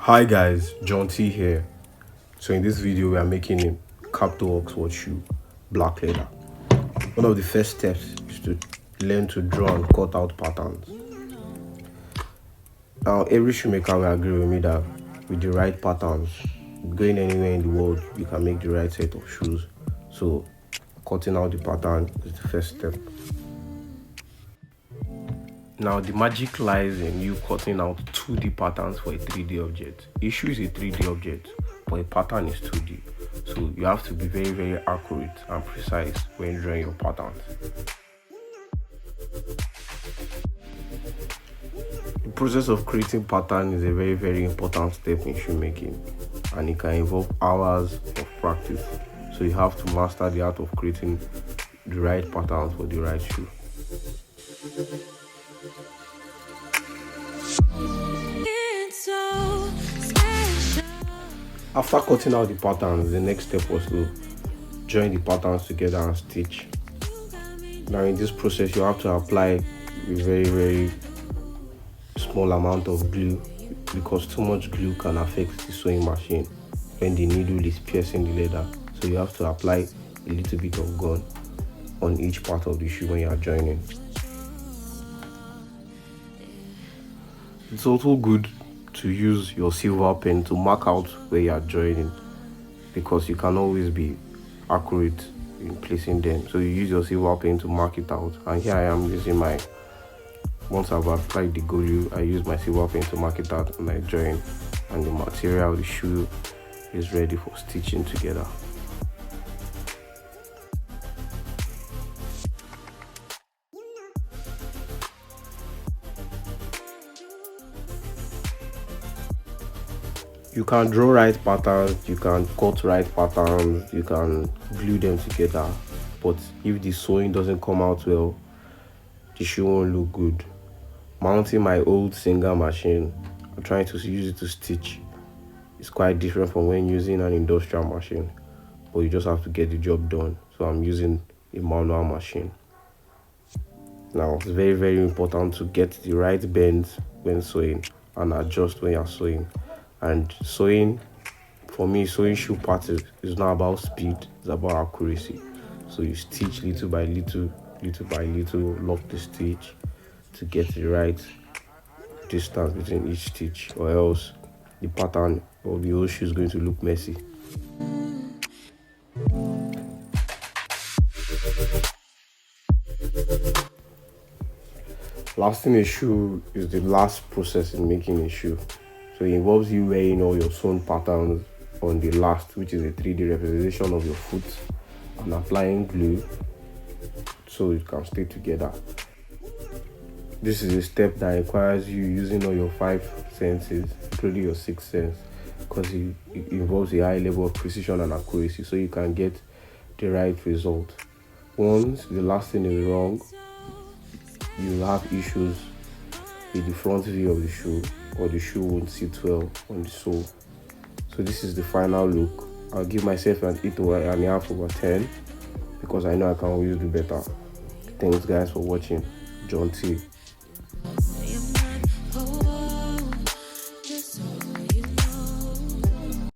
Hi guys, John T here. So in this video we are making a Captoe Oxford shoe, black leather. One of the first steps is to learn to draw and cut out patterns. Now every shoemaker will agree with me that with the right patterns, going anywhere in the world, you can make the right set of shoes. So cutting out the pattern is the first step. Now the magic lies in you cutting out 2D patterns for a 3D object. A shoe is a 3D object, but a pattern is 2D. So you have to be very accurate and precise when drawing your patterns. The process of creating pattern is a very important step in shoemaking, and it can involve hours of practice. So you have to master the art of creating the right patterns for the right shoe. After cutting out the patterns, the next step was to join the patterns together and stitch. Now in this process, you have to apply a very small amount of glue, because too much glue can affect the sewing machine when the needle is piercing the leather. So you have to apply a little bit of gun on each part of the shoe when you are joining. It's also good to use your silver pen to mark out where you are joining, because you can always be accurate in placing them. So you use your silver pen to mark it out, and here I am using my, once I've applied the glue, I use my silver pen to mark it out and I join, and the material of the shoe is ready for stitching together. You can draw right patterns, you can cut right patterns, you can glue them together, but if the sewing doesn't come out well, the shoe won't look good. Mounting my old Singer machine, I'm trying to use it to stitch. It's quite different from when using an industrial machine, but you just have to get the job done. So I'm using a manual machine. Now it's very important to get the right bends when sewing and adjust when you're sewing. And sewing, for me, sewing shoe patterns is not about speed, it's about accuracy. So you stitch little by little, lock the stitch to get the right distance between each stitch, or else the pattern of the whole shoe is going to look messy. Lasting a shoe is the last process in making a shoe. So it involves you weighing all your sewn patterns on the last, which is a 3D representation of your foot, and applying glue so it can stay together. This is a step that requires you using all your 5 senses, including your 6th sense, because it involves a high level of precision and accuracy, so you can get the right result. Once the last thing is wrong, you will have issues with the front view of the shoe, or the shoe won't sit well on the sole. So this is the final look. I'll give myself an 8.5/10 because I know I can always do better. Thanks guys for watching. John T.